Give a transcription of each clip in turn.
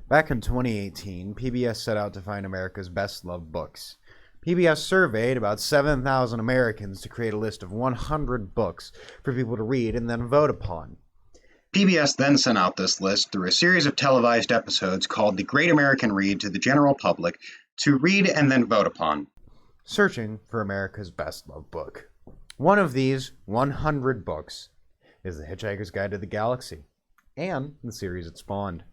Back in 2018, PBS set out to find America's best-loved books. PBS surveyed about 7,000 Americans to create a list of 100 books for people to read and then vote upon. PBS then sent out this list through a series of televised episodes called The Great American Read to the general public to read and then vote upon, searching for America's best-loved book. One of these 100 books is The Hitchhiker's Guide to the Galaxy, and the series it spawned.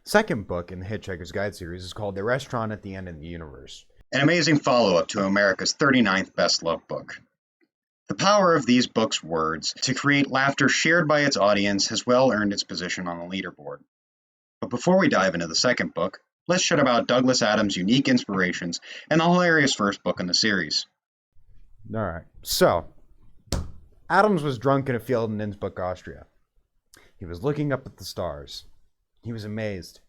Second book in the Hitchhiker's Guide series is called The Restaurant at the End of the Universe, an amazing follow-up to America's 39th best-loved book. The power of these books' words to create laughter shared by its audience has well earned its position on the leaderboard. But before we dive into the second book, let's chat about Douglas Adams' unique inspirations and the hilarious first book in the series. Alright, so, Adams was drunk in a field in Innsbruck, Austria. He was looking up at the stars. He was amazed.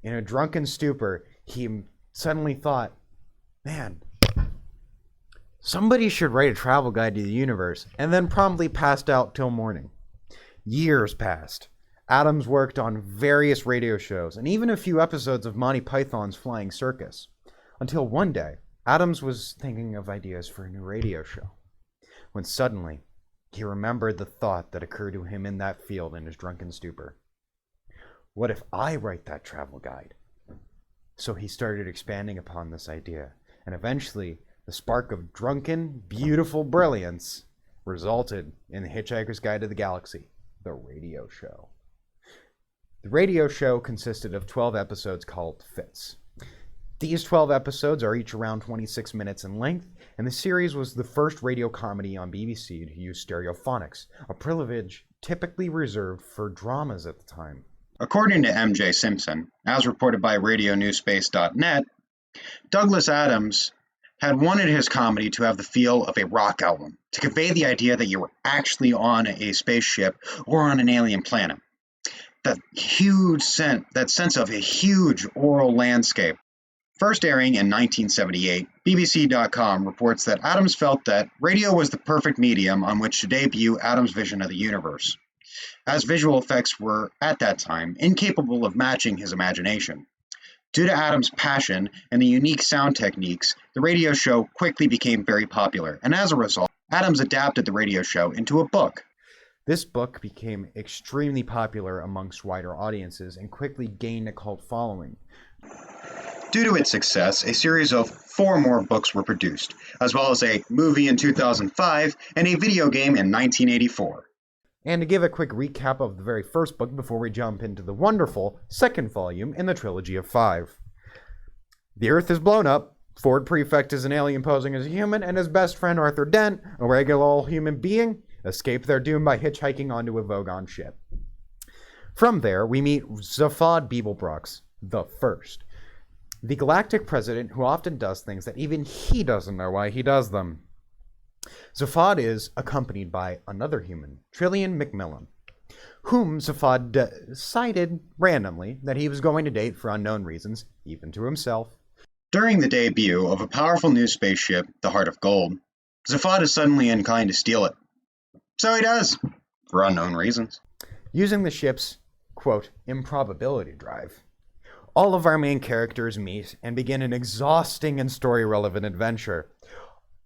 In a drunken stupor, he suddenly thought, man, somebody should write a travel guide to the universe, and then promptly passed out till morning. Years passed. Adams worked on various radio shows, and even a few episodes of Monty Python's Flying Circus. Until one day, Adams was thinking of ideas for a new radio show, when suddenly, he remembered the thought that occurred to him in that field in his drunken stupor. What if I write that travel guide? So he started expanding upon this idea, and eventually, the spark of drunken, beautiful brilliance resulted in The Hitchhiker's Guide to the Galaxy, the radio show. The radio show consisted of 12 episodes called Fits. These 12 episodes are each around 26 minutes in length, and the series was the first radio comedy on BBC to use stereophonics, a privilege typically reserved for dramas at the time. According to M.J. Simpson, as reported by RadioNewspace.net, Douglas Adams had wanted his comedy to have the feel of a rock album, to convey the idea that you were actually on a spaceship or on an alien planet. That sense of a huge oral landscape. First airing in 1978, BBC.com reports that Adams felt that radio was the perfect medium on which to debut Adams' vision of the universe, as visual effects were, at that time, incapable of matching his imagination. Due to Adams' passion and the unique sound techniques, the radio show quickly became very popular, and as a result, Adams adapted the radio show into a book. This book became extremely popular amongst wider audiences and quickly gained a cult following. Due to its success, a series of 4 more books were produced, as well as a movie in 2005 and a video game in 1984. And to give a quick recap of the very first book before we jump into the wonderful second volume in the Trilogy of 5. The Earth is blown up, Ford Prefect is an alien posing as a human, and his best friend Arthur Dent, a regular old human being, escape their doom by hitchhiking onto a Vogon ship. From there, we meet Zaphod Beeblebrox, the First, the galactic president who often does things that even he doesn't know why he does them. Zaphod is accompanied by another human, Trillian Macmillan, whom Zaphod decided randomly that he was going to date for unknown reasons, even to himself. During the debut of a powerful new spaceship, the Heart of Gold, Zaphod is suddenly inclined to steal it. So he does, for unknown reasons. Using the ship's, quote, improbability drive, all of our main characters meet and begin an exhausting and story-relevant adventure.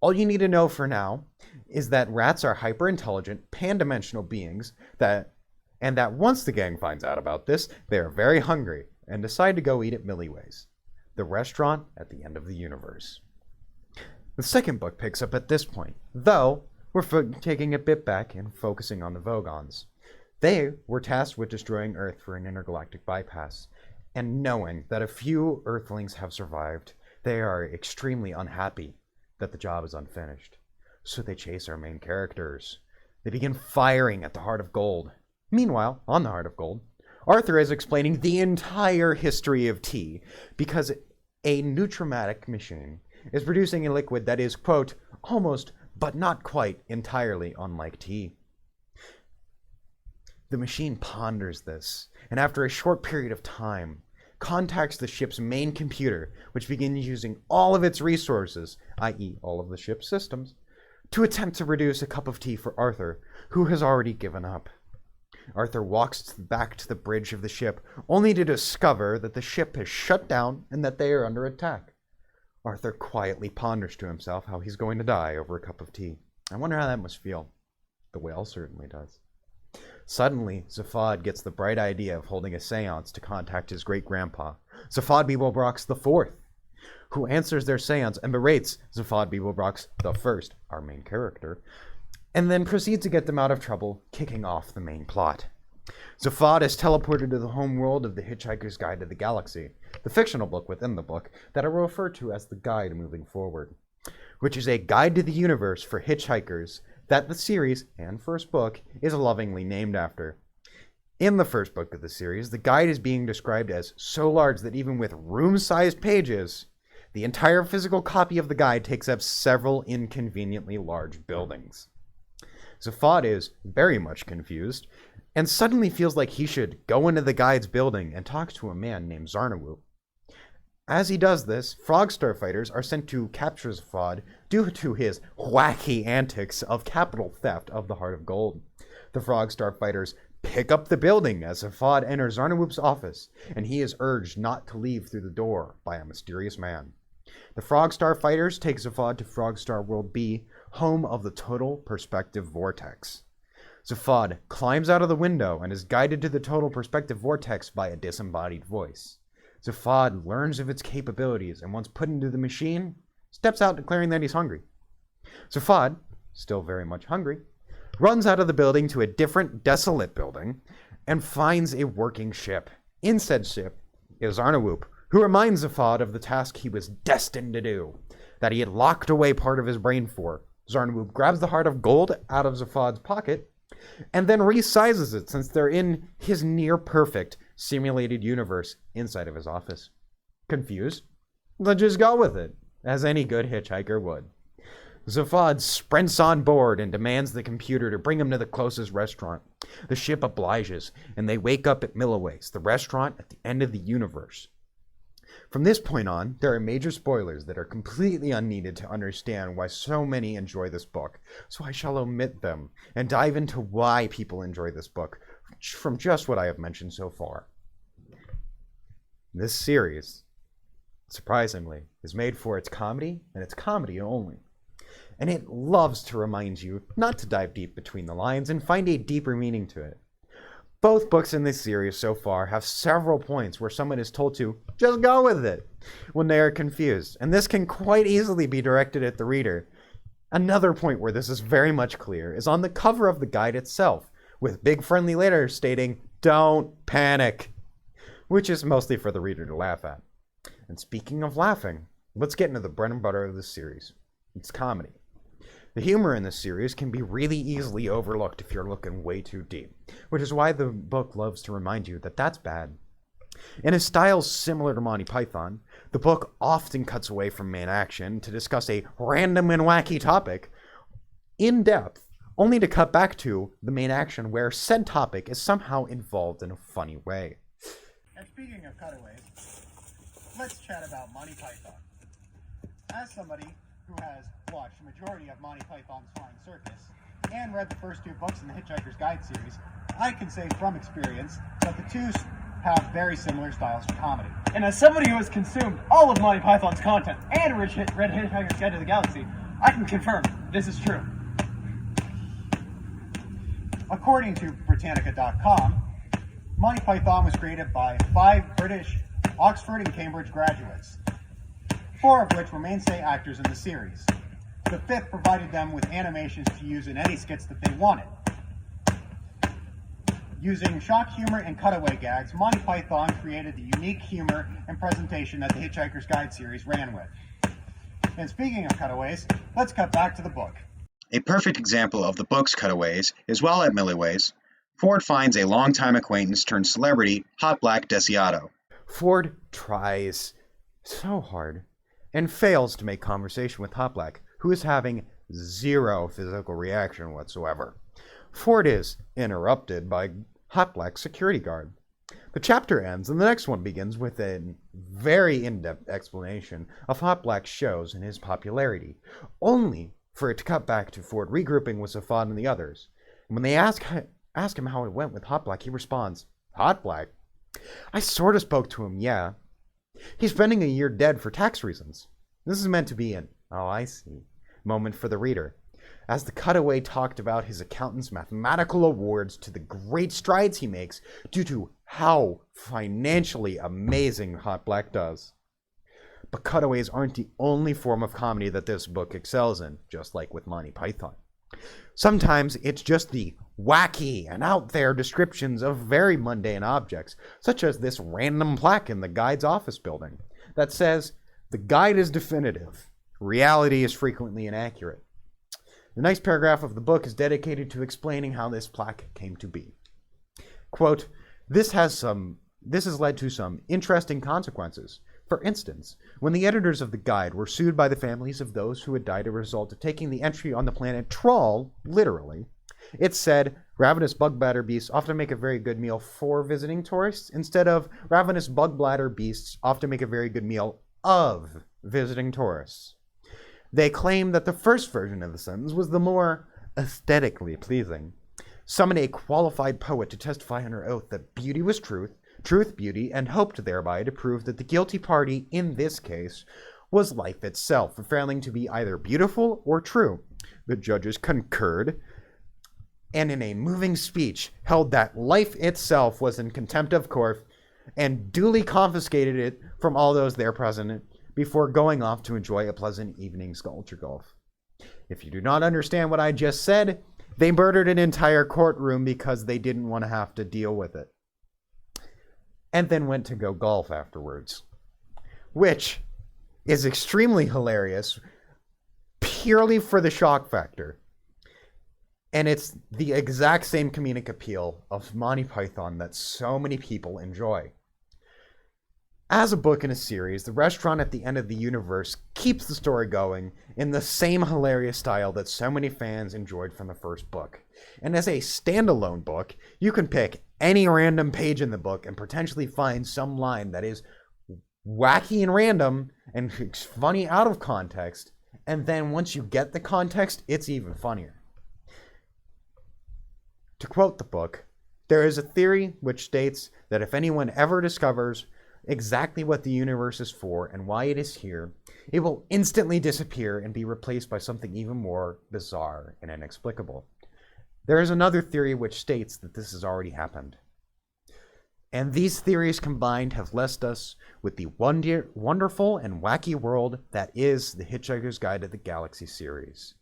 All you need to know for now is that rats are hyper-intelligent, pan-dimensional beings and that once the gang finds out about this, they are very hungry and decide to go eat at Milliway's, the restaurant at the end of the universe. The second book picks up at this point, though we're taking a bit back and focusing on the Vogons. They were tasked with destroying Earth for an intergalactic bypass, and knowing that a few Earthlings have survived, they are extremely unhappy that the job is unfinished. So they chase our main characters. They begin firing at the Heart of Gold. Meanwhile, on the Heart of Gold, Arthur is explaining the entire history of tea because a Nutrimatic machine is producing a liquid that is, quote, almost but not quite entirely unlike tea. The machine ponders this, and after a short period of time, contacts the ship's main computer, which begins using all of its resources, i.e. all of the ship's systems, to attempt to produce a cup of tea for Arthur, who has already given up. Arthur walks back to the bridge of the ship, only to discover that the ship has shut down and that they are under attack. Arthur quietly ponders to himself how he's going to die over a cup of tea. I wonder how that must feel. The whale certainly does. Suddenly, Zaphod gets the bright idea of holding a seance to contact his great-grandpa, Zaphod Beeblebrox IV, who answers their seance and berates Zaphod Beeblebrox I, our main character, and then proceeds to get them out of trouble, kicking off the main plot. Zaphod is teleported to the home world of The Hitchhiker's Guide to the Galaxy, the fictional book within the book that I will refer to as the Guide moving forward, which is a guide to the universe for hitchhikers that the series and first book is lovingly named after. In the first book of the series, the guide is being described as so large that even with room-sized pages, the entire physical copy of the guide takes up several inconveniently large buildings. Zaphod is very much confused and suddenly feels like he should go into the guide's building and talk to a man named Zarnawoo. As he does this, Frog Starfighters are sent to capture Zaphod due to his wacky antics of capital theft of the Heart of Gold. The Frog Starfighters pick up the building as Zaphod enters Zarnawoop's office, and he is urged not to leave through the door by a mysterious man. The Frog Starfighters take Zaphod to Frogstar World B, home of the Total Perspective Vortex. Zaphod climbs out of the window and is guided to the Total Perspective Vortex by a disembodied voice. Zaphod learns of its capabilities and once put into the machine, steps out declaring that he's hungry. Zaphod, still very much hungry, runs out of the building to a different, desolate building and finds a working ship. In said ship is Zarnawoop, who reminds Zaphod of the task he was destined to do, that he had locked away part of his brain for. Zarnawoop grabs the Heart of Gold out of Zaphod's pocket and then resizes it since they're in his near-perfect simulated universe inside of his office. Confused? Let's just go with it, as any good hitchhiker would. Zaphod sprints on board and demands the computer to bring him to the closest restaurant. The ship obliges, and they wake up at Milliways, the restaurant at the end of the universe. From this point on, there are major spoilers that are completely unneeded to understand why so many enjoy this book, so I shall omit them and dive into why people enjoy this book from just what I have mentioned so far. This series, surprisingly, is made for its comedy, and its comedy only. And it loves to remind you not to dive deep between the lines and find a deeper meaning to it. Both books in this series so far have several points where someone is told to just go with it when they are confused, and this can quite easily be directed at the reader. Another point where this is very much clear is on the cover of the guide itself, with big friendly letters stating, "Don't panic," which is mostly for the reader to laugh at. And speaking of laughing, let's get into the bread and butter of this series. It's comedy. The humor in this series can be really easily overlooked if you're looking way too deep, which is why the book loves to remind you that that's bad. In a style similar to Monty Python, the book often cuts away from main action to discuss a random and wacky topic in depth, only to cut back to the main action where said topic is somehow involved in a funny way. And speaking of cutaways, let's chat about Monty Python. As somebody who has watched the majority of Monty Python's Flying Circus and read the first two books in the Hitchhiker's Guide series, I can say from experience that the two have very similar styles of comedy. And as somebody who has consumed all of Monty Python's content and read Hitchhiker's Guide to the Galaxy, I can confirm this is true. According to Britannica.com, Monty Python was created by 5 British Oxford and Cambridge graduates, 4 of which were mainstay actors in the series. The 5th provided them with animations to use in any skits that they wanted. Using shock humor and cutaway gags, Monty Python created the unique humor and presentation that the Hitchhiker's Guide series ran with. And speaking of cutaways, let's cut back to the book. A perfect example of the book's cutaways is while at Milliways, Ford finds a longtime acquaintance turned celebrity, Hot Black Desiato. Ford tries so hard and fails to make conversation with Hot Black, who is having zero physical reaction whatsoever. Ford is interrupted by Hot Black's security guard. The chapter ends, and the next one begins with a very in-depth explanation of Hot Black's shows and his popularity, only for it to cut back to Ford regrouping with Zaphod and the others. And when they ask ask him how it went with Hot Black, he responds, Hot Black? I sort of spoke to him, yeah. He's spending a year dead for tax reasons. This is meant to be an, oh, I see, moment for the reader, as the cutaway talked about his accountant's mathematical awards to the great strides he makes due to how financially amazing Hot Black does. But cutaways aren't the only form of comedy that this book excels in, just like with Monty Python. Sometimes it's just the wacky and out there descriptions of very mundane objects, such as this random plaque in the guide's office building that says, the guide is definitive, reality is frequently inaccurate. The next paragraph of the book is dedicated to explaining how this plaque came to be. Quote, this has led to some interesting consequences. For instance, when the editors of the guide were sued by the families of those who had died as a result of taking the entry on the planet Troll, literally, it said, ravenous bug bladder beasts often make a very good meal for visiting tourists, instead of ravenous bug bladder beasts often make a very good meal of visiting tourists. They claim that the first version of the sentence was the more aesthetically pleasing. Summoned a qualified poet to testify under oath that beauty was truth, truth beauty, and hoped thereby to prove that the guilty party in this case was life itself, failing to be either beautiful or true. The judges concurred, and in a moving speech held that life itself was in contempt of court, and duly confiscated it from all those there present before going off to enjoy a pleasant evening sculpture golf. If you do not understand what I just said, they murdered an entire courtroom because they didn't want to have to deal with it. And then went to go golf afterwards. Which is extremely hilarious, purely for the shock factor. And it's the exact same comedic appeal of Monty Python that so many people enjoy. As a book in a series, The Restaurant at the End of the Universe keeps the story going in the same hilarious style that so many fans enjoyed from the first book. And as a standalone book, you can pick any random page in the book and potentially find some line that is wacky and random and funny out of context. And then once you get the context, it's even funnier. To quote the book, there is a theory which states that if anyone ever discovers exactly what the universe is for and why it is here, it will instantly disappear and be replaced by something even more bizarre and inexplicable. There is another theory which states that this has already happened. And these theories combined have left us with the wonderful and wacky world that is the Hitchhiker's Guide to the Galaxy series.